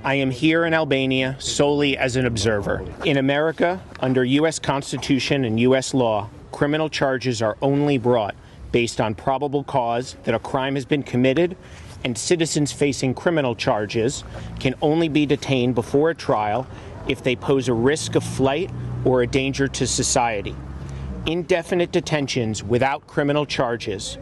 I am here in Albania solely as an observer. In America, under U.S. Constitution and U.S. law, criminal charges are only brought based on probable cause that a crime has been committed, and citizens facing criminal charges can only be detained before a trial if they pose a risk of flight or a danger to society. Indefinite detentions without criminal charges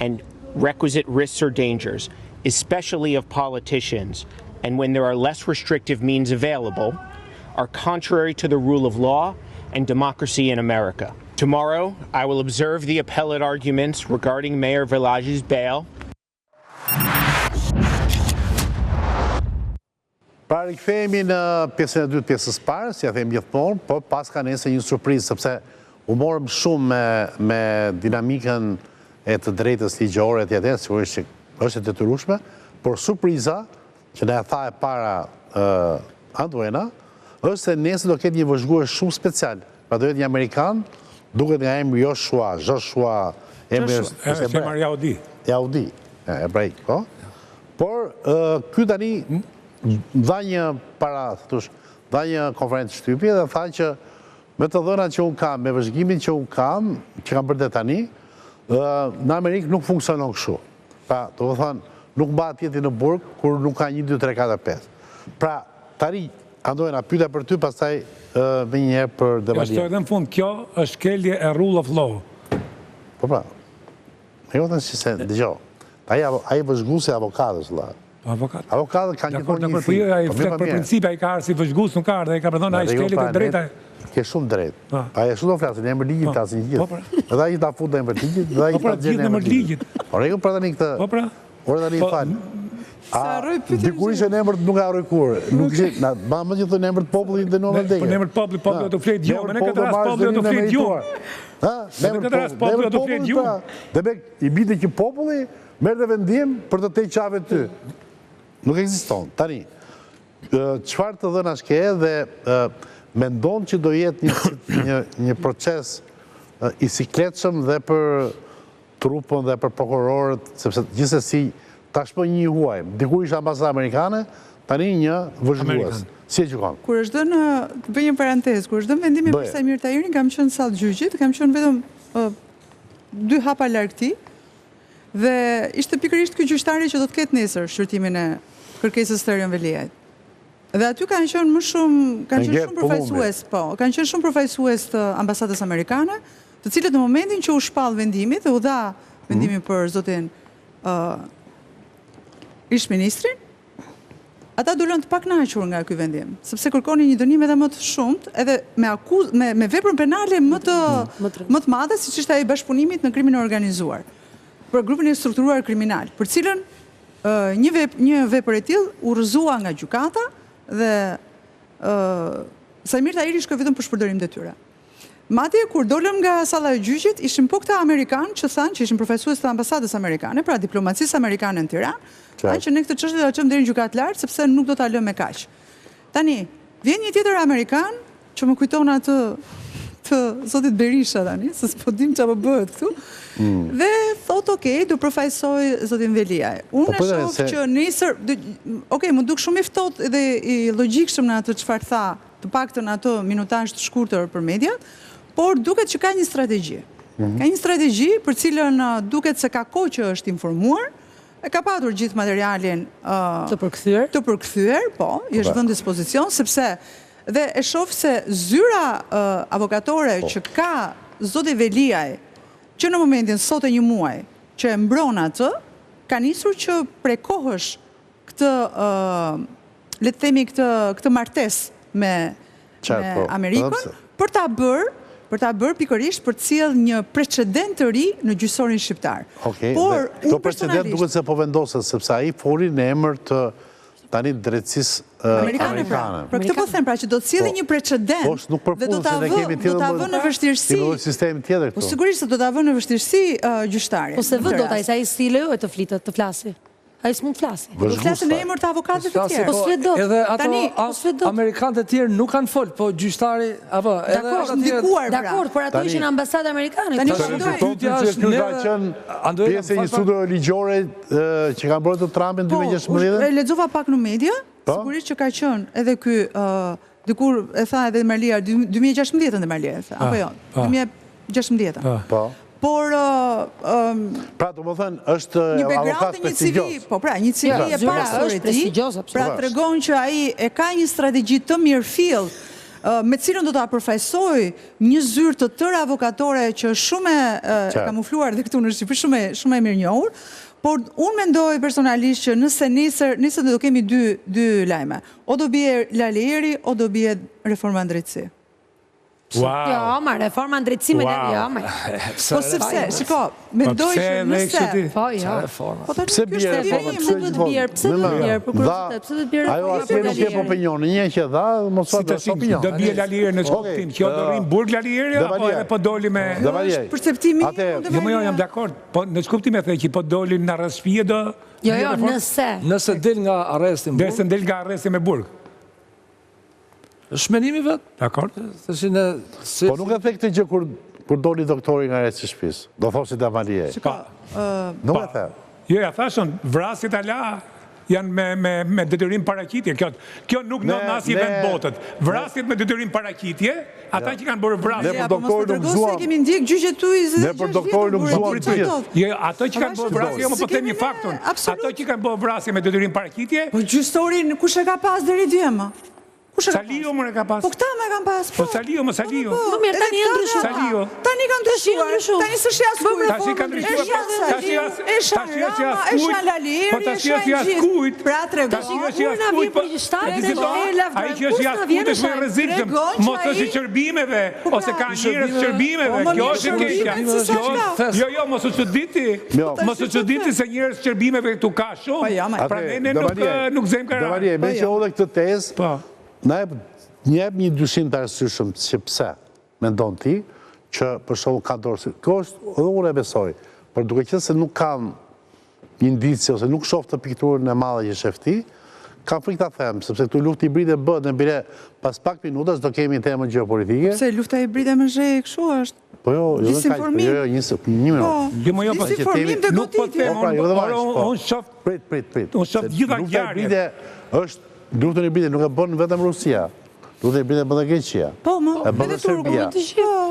and requisite risks or dangers, especially of politicians, and when there are less restrictive means available, are contrary to the rule of law and democracy in America. Tomorrow, I will observe the appellate arguments regarding Mayor Village's bail. Pra rikthehemi në pjesën e dytë pjesës parë, si ja them gjithmonë, por pas ka nesër një surprizë, sepse u morëm shumë me dinamikën e të drejtës ligjore etj. Sigurisht që është e detyrueshme, por surpriza që na tha e para Anduena është se nesër do ketë një vëzhgues shumë special. Pra do jetë një amerikan, duket nga emri Joshua, emri është Yaudi. Yaudi, hebraik, po. Por ky tani dha një konferencë shtypje dhe tha që me të dhënat që unë kam, me vëzhgimin që unë kam, që kam bërë tani, në Amerikë nuk funksionon kështu. Pra, të më thënë, nuk mba tjeti në burg, kur nuk ka 1, 2, 3, 4, 5. Pra, tani, Andojna, pyta për ty, pastaj me njëherë për devalje. Është edhe në fund, kjo është kelje e rule of law. Po pra, me jotën që se, dëgjo, aji vëzhgu se avokatës, la. Avokatët kanë gjithmonë një fi. A i flet për principe, a i ka arë si vëzhgus nuk arë, dhe i ka përdonë a i shkelit e drejta. Ke shumë drejt. A e shumë do flasë, në emër ligjit të asin gjithë. Edhe a i ta fut në emër ligjit, dhe a i ta gjenë në emër ligjit. Ore, ju pra tani këtë, ore tani i falë. Dikur ishe në emër nuk e arroj kur. Ma më gjithë në emër të popullit dhe në vëldeje. Në emër të popullit, popullit do flet jo, me në këtë rast popullit do flet jo. Në këtë rast popullit do flet jo. Dhe me i bide që populli merë dhe vendim për të te qave ty. Nuk eksiston. Tani, qëfar të dhëna shke dhe mendon që do jetë një proces i sikletshëm dhe për trupën dhe për prokurorët, sepse gjithsesi tashmë një huajmë. Dikur ishte ambasada amerikane, tani një vëzhgues. Si e gjykon? Kur është dhënë, të bëj një parantezë, kur është dhënë vendimi për Samir Tahirin, kam qenë sallë gjyqit, kam qenë vetëm 2 hapa larg këtij. Dhe ishte pikërisht ky gjyqtari që do të ketë nesër shqyrtimin e kërkesës të Erion Veliajt. Dhe aty kanë qenë më shumë, kanë qenë shumë përfaqësues të ambasadës amerikane, të cilët në momentin që u shpall vendimi dhe u dha vendimi për zotin ish-ministrin, ata dolën të pakënaqur nga ky vendim, sepse kërkonin një dënim edhe më të shumt, edhe me veprën penale më të madhe, siç ishte ai bashkëpunimit në krimin e organizuar, për grupin e strukturuar kriminal, për cilën një vepër e tillë u rrëzua nga gjykata dhe Samir Tahiri shkoi vetëm për shpërdorim detyre. Madje kur dolëm nga salla e gjyqit, ishim po këta amerikanë që thanë që ishin përfaqësues të ambasadës amerikane, pra diplomacisë amerikane në Tiranë, thanë që ne këtë çështje do ta çojmë deri në gjykatë lart sepse nuk do ta lëmë me kaq. Tani, vjen një tjetër amerikan që më kujton atë të zotit Berisha tani, se s'po dim çfarë bëhet këtu. Dhe thot, okej, do përfaqësoj zotin Veliaj. Unë e shoh që nesër, okej, më duk shumë i ftohtë dhe i logjikshëm në atë çfarë tha, të paktën ato minutazh të shkurtër për mediat, por duket që ka një strategji. Ka një strategji për cilën duket se ka kohë që është informuar, e ka patur gjithë materialin të përkthyer, po, i është vënë në dispozicion, sepse dhe e shoh se zyra avokatore që ka zoti Veliaj, që në momentin sot e një muaj që e mbron atë, ka nisur që prej kohësh këtë, le të themi këtë martesë me Amerikën, për ta bërë pikërisht për të sjellë një precedent të ri në gjyqësorin shqiptar. Por këto precedent duket se po vendoset sepse ai foli në emër të tani drejtësisë amerikane. Për këtë po them, pra që do të sjellë një precedent dhe do ta vënë në vështirësi sistemi tjetër këtu. Po sigurisht se do ta vënë në vështirësi gjyqtarin. Po se vë do ta ai stile e të flitet, të flasi. Ai s'mund të flasi. Do flasë në emër të avokatëve të tjerë. Po s'flet dot. Edhe ato amerikanët e tjerë nuk kanë fol, po gjyqtari apo edhe ata ndikuar. Dakor, por ato ishin ambasadë amerikane. Tani pyetja është ka qenë pjesë e një studi ligjore që kanë bërë të Trumpin 2016. E lexova pak në media sigurisht që ka qenë edhe ky dikur e tha edhe Marlia 2016 dhe Marlia e tha, apo jo, 2016. Po. Por pra, do më thënë, është avokat prestigjos. Po, pra, një CV e pasur e tij, pra tregon që ai e ka një strategji të mirëfill me cilën do ta përfaqësoj një zyrë të tërë avokatore që është shumë e kamufluar dhe këtu në Shqipëri, shumë e mirënjohur, por unë mendoj personalisht që nëse nesër do kemi dy lajme, o do bie Lalieri, o do bie reforma në drejtësi. Jo, ma reforma në drejtësi me jo, ma. Po sepse, shiko, mendoj që nëse... Po, jo. Pse bjerë? Pse do të bjerë? Pse do të bjerë? Për kuriositet, pse do të bjerë? Ajo asë nuk e po opinion, një që dha, mos fa dhe opinion. Do bje Lalieri në shkuptim, kjo do rrim burg Lalieri, apo edhe po doli me... Perceptimi... Jo, më jo, jam dakord, po në shkuptim e thej që po doli në arrest shtëpie do... Jo, nëse. Nëse del nga arresti në burg. Nëse del nga arresti me burg. Është menimi vetë. Dakord. Po nuk e the këtë gjë kur doli doktori nga arresti shtëpisë. Do thosit e Malie. Nuk e the. Jo, ja thashën, vrasjet ala janë me detyrim paraqitje. Kjo nuk në nasi vend botët. Vrasjet me detyrim paraqitje, ata që kanë bërë vrasje. Ne për doktori nuk zuam. Ne për doktori nuk zuam të gjithë. Jo, ato që kanë bërë vrasje, më po them një faktun. Ato që kanë bërë vrasje me detyrim paraqitje. Po gjystorin, kush e ka pas deri dje më? Salio më e ka pas. Po këta më e kam pas. Po Salio. Më mirë, tani e ndryshuar. Salio. Tani kanë ndryshuar. Tani s'është as kujt. Tashi kanë ndryshuar. Tashi Lalieri. Po tashi është as kujt. Pra tregon. Tashi është as kujt. Ai që është as kujt është më rrezikshëm. Mos është i shërbimeve ose ka njerëz shërbimeve. Kjo është keqja. Jo, mos u çuditi. Mos u çuditi se njerëz shërbimeve këtu ka shumë. Prandaj ne nuk zëm kara. Damarie, me që odhe këtë tezë, na jep një dyshim të arsyeshëm që pse mendon ti që për shembull ka dorë. Kjo është edhe unë e besoj, por duke qenë se nuk kam një indicie ose nuk shoh të pikturën e madhe që shef ti, kam frikë ta them, sepse këtu luftë hibride bëhet në bire pas pak minutash do kemi temën gjeopolitike. Pse lufta hibride me zhe kështu është? Po jo, një minutë. Disinformim dhe goditje. Unë shoh gjitha ngjarjet. Luftën hibride nuk e bën vetëm Rusia. Luftën hibride bën edhe Greqia. Po, e bën edhe Serbia.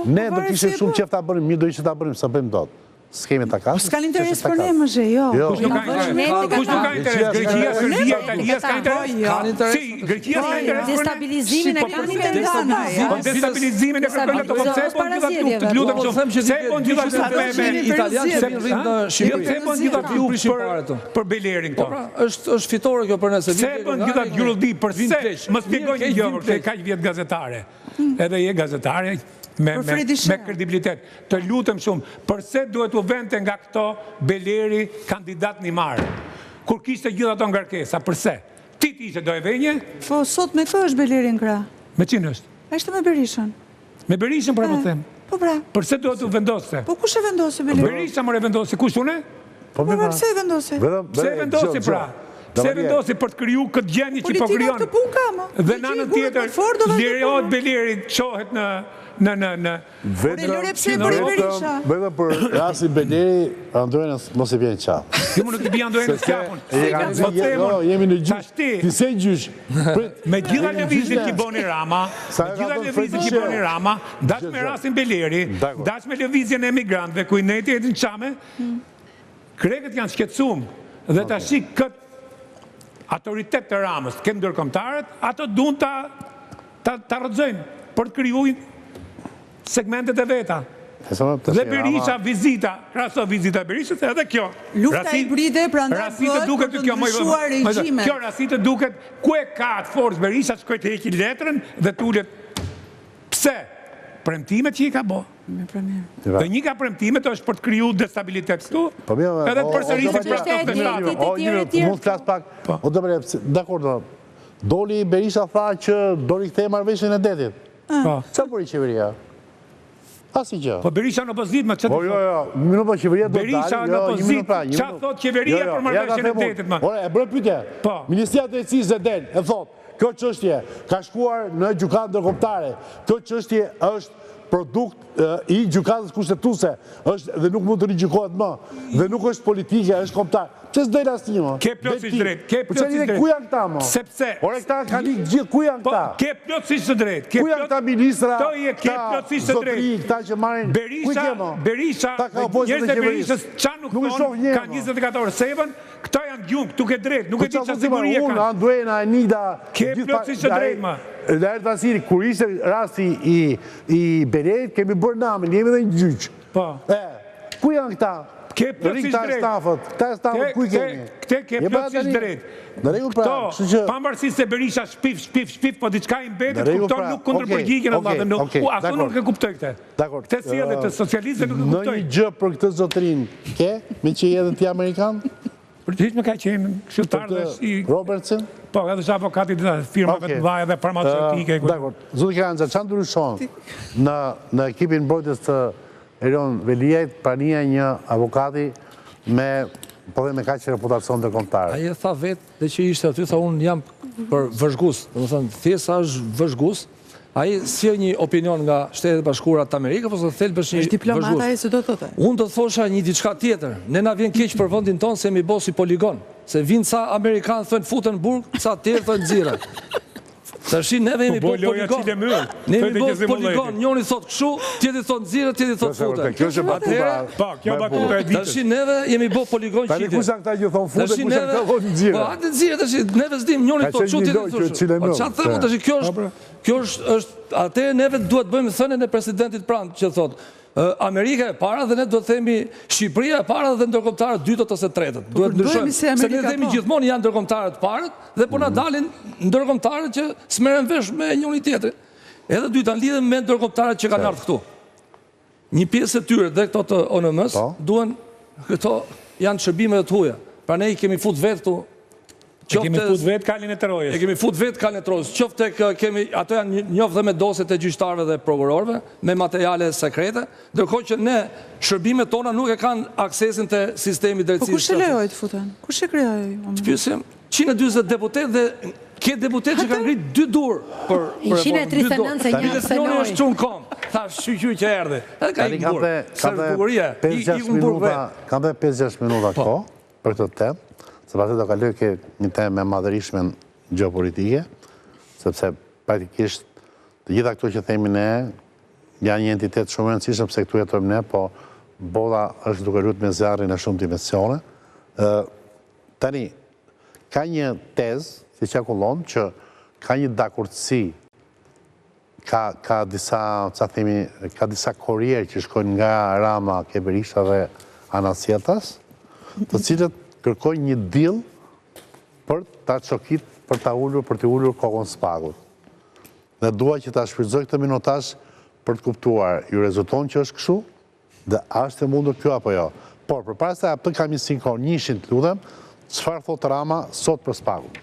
Ne do kishim shumë qef ta bënim, do ishte ta bënim, sa bëjmë dot. S'kemi ta kam. S'kan interes për ne më zhe, jo. Kush nuk ka interes? Greqia, Serbia, Italia s'ka interes? Si, Greqia s'ka interes për ne? Destabilizimin e kanë interes. Po destabilizimin e kërkojnë ato, po pse po gjitha të lutem shumë? Pse po gjitha italianë që vinë rrinë në Shqipëri? Pse po gjitha të lutem për Belerin këto? Është fitore kjo për ne se pse po gjitha gjurlldi, përse? Më shpjegoj një gjë, se kaq vjet gazetare. Edhe je gazetare me kredibilitet. Të lutem shumë, përse duhet u vente nga këto Beleri kandidat një marë? Kur kishte gjitha ato ngarkesa, përse? Ti ishe do e venje? Po, sot me kë është Beleri në krah? Me qenë është? A ishte me Berishën. Me Berishën, pra më them. Po pra. Përse duhet u vendose? Po kush e vendosi Beleri? Berisha më vendosi, kush une? Po pse e vendosi? Pse e vendosi pra? Pse vendosi për të kriju këtë gjendje që po krijon? Politika këtë pun kam. Dhe në anën tjetër, lirohet Beleri, qohet në Lore pse bëri Berisha? Vetëm për rastin Beleri, Androjnës mos e vjen qaf. Jo më nuk të bje Androjnës qafun. Jemi në gjysh. Ti se gjysh. Me gjitha lëvizit që boni Rama, dash me rastin Beleri, dash me lëvizjen e emigrantëve, ku i nejti e të në qame, krekët janë shketsum, dhe ta shik këtë autoritet të Ramës, këtë ndërkombëtarët, ato dun ta rrëzojnë për të kryujnë segmentet e veta. Dhe Berisha vizita, kraso vizita Berishës, edhe kjo. Lufta hibride prandaj bëhet për të ndryshuar regjimet. Kjo rasitë duket, ku e ka atë forcë Berisha, shkoj të heqi letrën dhe tullet. Pse? Premtimet që i ka bo. Dhe një ka premtimet është për të kriju destabilitet këtu, edhe të përsërisë për shtot të shtatë. Mund të flas pak, dakord, doli Berisha tha që doli kthej marrëveshjen e detit. Qa bëri qeveria? Asi gjë. Po Berisha në opozit, më që të thot? Jo, po qeveria do të dalë. Berisha në opozit, qa thot qeveria për marrëveshjen e detit, më? Ore, e bërë pyetje. Ministria të Drejtësisë e thot, kjo çështje ka shkuar në gjykatë ndërkombëtare. Kjo çështje është produkt i gjykatës kushtetuese, është dhe nuk mund të rigjykohet më, dhe nuk është politike, është kombëtar. Pse s'dojnë asnjë më? Ke plotësisht drejt, ke plotësisht drejt. Ku janë këta më? Sepse... Ore këta kanë ikë gjithë, ku janë këta? Ke plotësisht drejt. Ku janë këta ministra, ke plotësisht drejt. Këta që marrin... Berisha, njerëzit e Berishës, qa nuk thonë, kanë 24 orë sevën, këta janë gjumë, tu ke drejt, nuk e di qa sigurie kanë. Unë, Anduena, Enida... Ke plotësisht drejt, ma. Lajret Vasili, kur ishte rasti i Berejt, kemi bërë namin, jemi dhe një gjyqë. Po. Ku janë këta? Ke plotësisht drejt. Këta stafët, ku i kemi? Këte ke plotësisht drejt. Në regull pra, këto, pambarësisht se Berisha shpif, po diçka i mbetit, kupton nuk kundërpërgjigjen Allah dhe nuk. Ato nuk e kuptoj këte. Këte si edhe të socialistët nuk e kuptoj. Në një gjë për këtë zotrin, ke? Me që i edhe ti Amerikan? Për të hiqë me ka qenë këshiltar dhe shi... Robertson? Po, edhe që avokatit dhe firmave të dhaja dhe farmaceutike. Dakor. Zotë Kiranca, që ndryshon në ekipin mbrojtjes të Erion Veliajt prania një avokati me kaq reputacion ndërkombëtar? Ai e tha vetë dhe që ishte aty, tha unë jam për vëzhgues, domethënë thjesht është vëzhgues. Ai sjell një opinion nga Shtetet Bashkuara të Amerikës, ose thelbësh një diplomata ai se do thotë. Unë do të thosha një diçka tjetër. Ne na vjen keq për vendin tonë se mi bë si poligon. Se vinë sa amerikanë thonë futen burg, sa të tjerë thonë nxirren. Tash neve jemi po poligon. Ne jemi po poligon, njëri thot kështu, tjetri thot nxirret, tjetri thot futen. Kjo është batuta. Po, kjo batuta e ditës. Tash neve jemi po poligon qitë. Tani kush janë këta që thon futen, kush janë këta që nxirren? Po, atë nxirret tash, neve s'dim, njëri thot kështu, tjetri thot kështu. Po çfarë them tash, kjo është atë neve duhet bëjmë thënien e presidentit Trump që thot Amerika e para dhe ne do të themi Shqipëria e para dhe ndërkombëtarët dytët ose tretët. Duhet ndryshojmë. Se ne themi gjithmonë janë ndërkombëtarët parët dhe po na dalin ndërkombëtarët që s'merren vesh me njëri tjetrin. Edhe dy ta lidhim me ndërkombëtarët që kanë ardhur këtu. Një pjesë e tyre dhe këto të ONM-s duan këto janë shërbimet e huaja. Pra ne i kemi fut vetë këtu. E kemi fut vetë kalin e të rojës. E kemi fut vetë kalin e të rojës. Qofte kemi, ato janë njoftë dhe me doset e gjyqtarëve dhe prokurorëve, me materiale sekrete, ndërkohë që ne, shërbimet tona nuk e kanë aksesin të sistemi drejtësisë. Po kush e lejoj të futen? Kush e krijoi? Të pyesim, 140 deputet dhe ke deputet që kanë ngritë 2 dur për reformë. 139 se një Njëri është çun kom. Thash shqyqy që erdhi. Edhe ka i burg. Sa bukuria. Kam dhe 5-6 minuta kohë për këtë temë. Se pasi do kaloj ke një temë me madhërishmen gjeopolitike, sepse praktikisht të gjitha këto që themi ne janë një entitet shumë rëndësishëm pse këtu jetojmë ne, po bota është duke luajtur me zjarrin e shumë dimensione. Tani ka një tezë si çakullon që ka një dakordsi, ka disa korrier që shkojnë nga Rama, ke Berisha dhe Anasjetas, të cilët kërkojnë një deal për ta çokit, për t'i ulur kokën spagut. Dhe dua që ta shfrytëzoj këtë minutazh për të kuptuar, ju rezulton që është kështu, dhe a është e mundur kjo apo jo. Por përpara se të kam një sinkron, njëshin të lutem, çfarë thot Rama sot për spagun?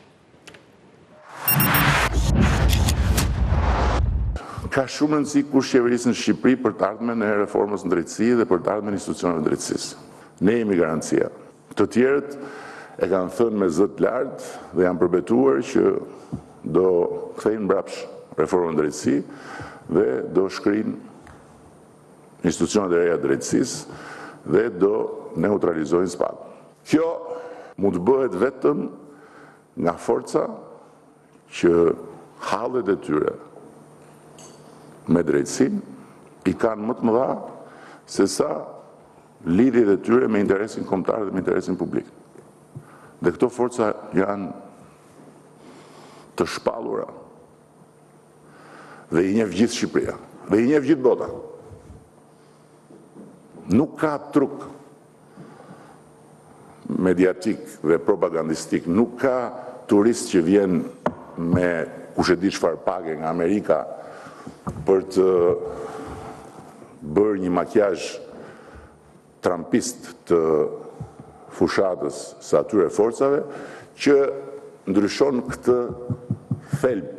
Ka shumë rëndësi kush qeverisë në Shqipëri për të ardhmen e reformës në drejtësi dhe për të ardhmen e institucioneve drejtësisë. Ne jemi garancia. Të tjerët e kanë thënë me zët lartë dhe janë përbetuar që do kthejnë mbrapsh reformën në drejtësi dhe do shkrijnë institucionet e reja drejtësisë dhe do neutralizojnë spagun. Kjo mund të bëhet vetëm nga forca që hallet e tyre me drejtësinë i kanë më të mëdha se sa lidhjet e tyre me interesin kombëtar dhe me interesin publik. Dhe këto forca janë të shpallura dhe i njeh gjithë Shqipëria dhe i njeh gjithë bota. Nuk ka truk mediatik dhe propagandistik, nuk ka turist që vjen me kush e di çfarë page nga Amerika për të bërë një makjazh trampist të fushatës së atyre forcave që ndryshon këtë thelb.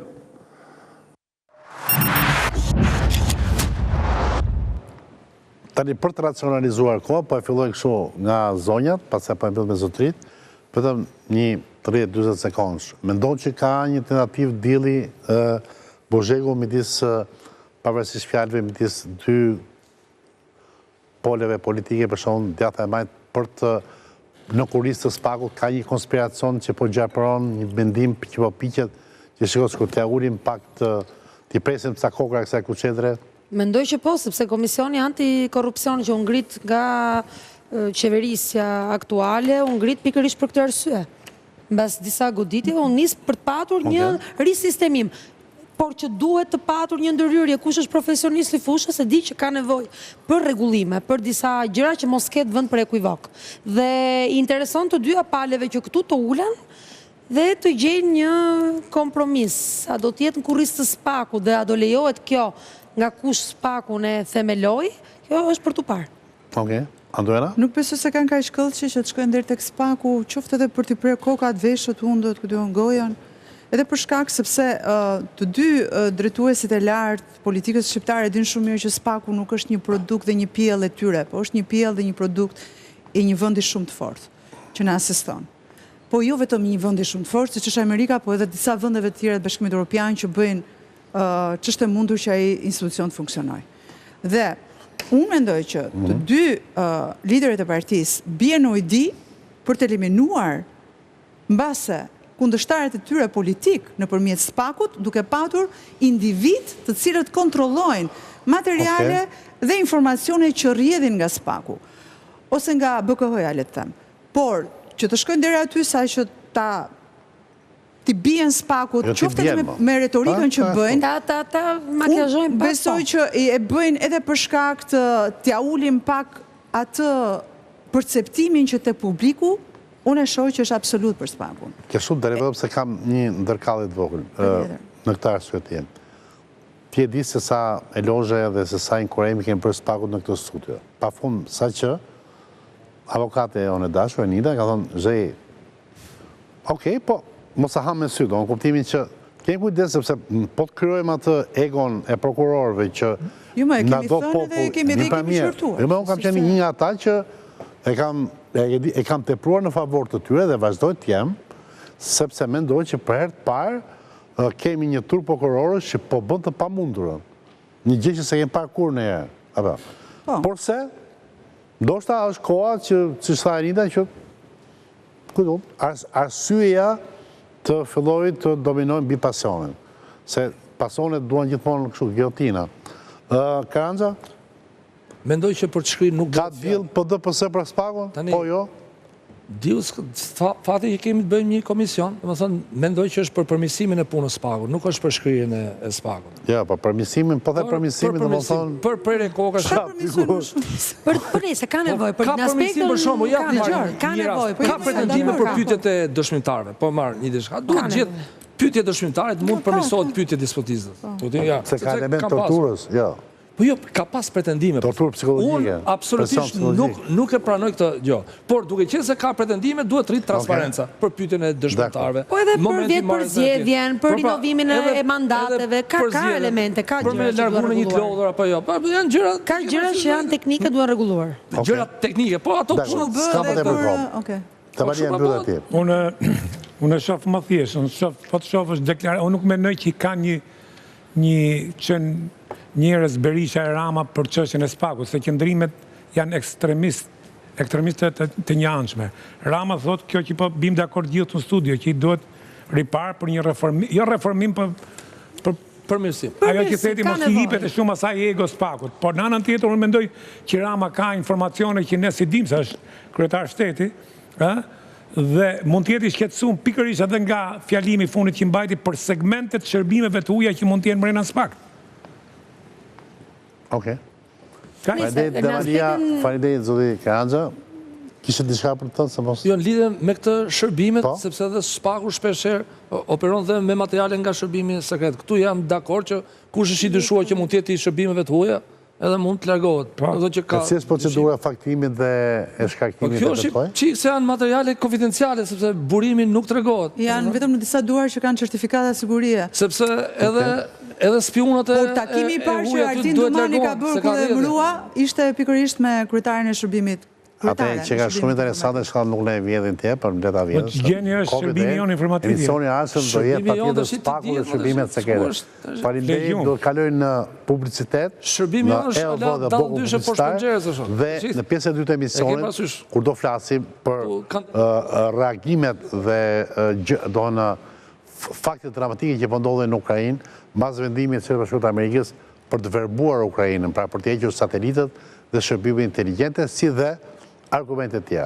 Tani për të racionalizuar kohë, po e filloj kështu nga zonjat, pastaj po e mbyll me zotrit, vetëm një 30-40 sekondësh. Mendon që ka një tentativë dielli Bozhegu midis pavarësisht fjalëve midis dy poleve politike, për shembull, djatha e majt për të në kurisë të SPAK-ut ka një konspiracion që po gjaperon një mendim që po piqet që shikos kur t'ia ulim pak t'i presim ca kokra kësaj kuçetre. Mendoj që po, sepse Komisioni Antikorrupsion që u ngrit nga qeverisja aktuale, u ngrit pikërisht për këtë arsye. Mbas disa goditjeve u nis për të patur një risistemim. Por që duhet të patur një ndërhyrje, kush është profesionist i fushës e di që ka nevojë për rregullime, për disa gjëra që mos ketë vend për ekivok. Dhe intereson të dyja paleve që këtu të ulen dhe të gjejnë një kompromis. A do të jetë në kurrizë të SPAK-ut dhe a do lejohet kjo nga kush SPAK-un e themeloi? Kjo është për tu parë. Okej. Anduela? Nuk besoj se kanë kaq shkëllçi që të shkojnë deri tek SPAK-u, qoftë edhe për t'i prerë kokat, veshët, hundët, ku diun gojën. Edhe për shkak sepse të dy drejtuesit e lartë politikës shqiptare din shumë mirë që SPAK-u nuk është një produkt dhe një pjellë e tyre, po është një pjellë dhe një produkt i një vendi shumë të fortë që na asiston. Po jo vetëm një vendi shumë të fortë, siç është Amerika, po edhe disa vendeve të tjera të Bashkimit Evropian që bëjnë ç'është e mundur që ai institucion të funksionojë. Dhe unë mendoj që të dy liderët e partisë bien në ujdi për të eliminuar mbase kundërshtarët e tyre politik nëpërmjet SPAK-ut, duke patur individ të cilët kontrollojnë materiale dhe informacione që rrjedhin nga SPAK-u ose nga BKH-ja, le të them. Por që të shkojnë deri aty sa që t'i bien SPAK-ut, qoftë edhe me retorikën që bëjnë, ta makiazhojnë pak. Besoj që e bëjnë edhe për shkak të t'ia ulim pak atë perceptimin që te publiku. Unë e shoh që është absolut për SPAK-un. Ke shumë deri vetëm se kam një ndërkallje të vogël në këtë arsye të jem. Ti e di se sa elozhe dhe se sa inkurajimi kemi për SPAK-un në këtë studio. Pafund saqë avokate e onë dashur Enida ka thonë zej. Okej, po mos e ham me sy, do në kuptimin që kemi kujdes sepse po të kryojmë atë egon e prokurorëve që na do popull. Jo, kemi shërtuar. Jo, unë kam qenë një nga ata që e kam tepruar në favor të tyre dhe vazhdoj të jem, sepse mendoj që për herë të parë kemi një tur prokurorësh që po bën të pamundurën. Një gjë që se kemi parë kur në herë. Por se, ndoshta është koha që sa Anita që arsyeja të fillojë të dominojnë mbi pasionin. Se pasionet duan gjithmonë kështu gjotina. Karanja? Mendoj që për të shkrirë nuk ka dill PDPS për SPAK-un? Po jo? Dill, fati që kemi të bëjmë një komision, mendoj që është për përmirësimin e punës SPAK-ut, nuk është për shkrirjen e SPAK-ut. Ja, për përmirësimin, po dhe përmirësimin dhe më thonë... Për prerje kokash... Për se ka nevoj, për në aspektën... Ka nevoj, ka pretendime për pyetjet e dëshmitarëve, po marrë një dishka. Duhet gjithë pyetje dëshmitarit mund përmirësohet pyetje despotizës. Se ka element torturës, ja. Po jo, ka pas pretendime. Torturë psikologike. Unë absolutisht nuk e pranoj këtë gjë. Por duke qenë se ka pretendime, duhet rrit transparenca për pyetjen e dëshmitarëve. Po edhe për vjet për zgjedhjen, për rinovimin e mandateve, ka elemente, ka gjëra. Për me largu në një të lodhur apo jo. Janë gjëra. Ka gjëra që janë teknike duhen rregulluar. Gjëra teknike, po ato punë bëhen. Tavania mbyll atje. Unë shoh më thjesht, po të shohësh deklaratë, unë nuk mendoj që ka një njerëz Berisha e Rama për çështjen e SPAK-ut, se qëndrimet janë ekstremiste të njanshme. Rama thotë kjo që po bim dakord gjithë në studio, që i duhet ripar për një reformim, jo reformim për përmirësim. Ajo që theti mos i jepet e shumë asaj ego SPAK-ut, por në anën tjetër unë mendoj që Rama ka informacione që ne si dim se është kryetar shteti, dhe mund të jetë i shqetësuar pikërisht edhe nga fjalimi i fundit që mbajti për segmentet shërbimeve të huaja që mund të jenë brenda SPAK. Okej. Faleminderit zoti Karanja. Kishte diçka për të thënë se mos... Jo, në lidhje me këtë shërbimet, sepse edhe SPAK-u shpeshherë operon dhe me materiale nga shërbimi sekret. Këtu jam dakord që kush është i dyshuar që mund të jetë i shërbimeve të huaja, edhe mund të largohet. Si është procedura faktimit dhe e shkarkimit e të toj? Qikë se janë materiale konfidenciale, sepse burimi nuk tregohet. Janë vetëm në disa duar që kanë certifikata sigurie. Sepse edhe spionat e por takimi i parë që Artin Dumani ka bërë kur e mbrua ishte pikërisht me kryetarin e shërbimit Atë që ka shumë interesante shka nuk ne vjedhin tje, për mbledha vjedhës. Gjeni është shërbimi jonë informativë. Emisioni arshëm do jetë patjetër spaku dhe shërbimet sekrete. Faleminderit, do të kaloj në publicitet, në EOV dhe Boku Publicitar, dhe në pjesë e dytë e emisionit, kur do flasim për reagimet dhe do në faktet dramatike që pëndodhe në Ukrajinë, mbas vendimit së Bashkuar të Amerikës për të verbuar Ukrajinën, pra për të hequr satelitet dhe shërbime inteligente, si dhe argumentet tjera.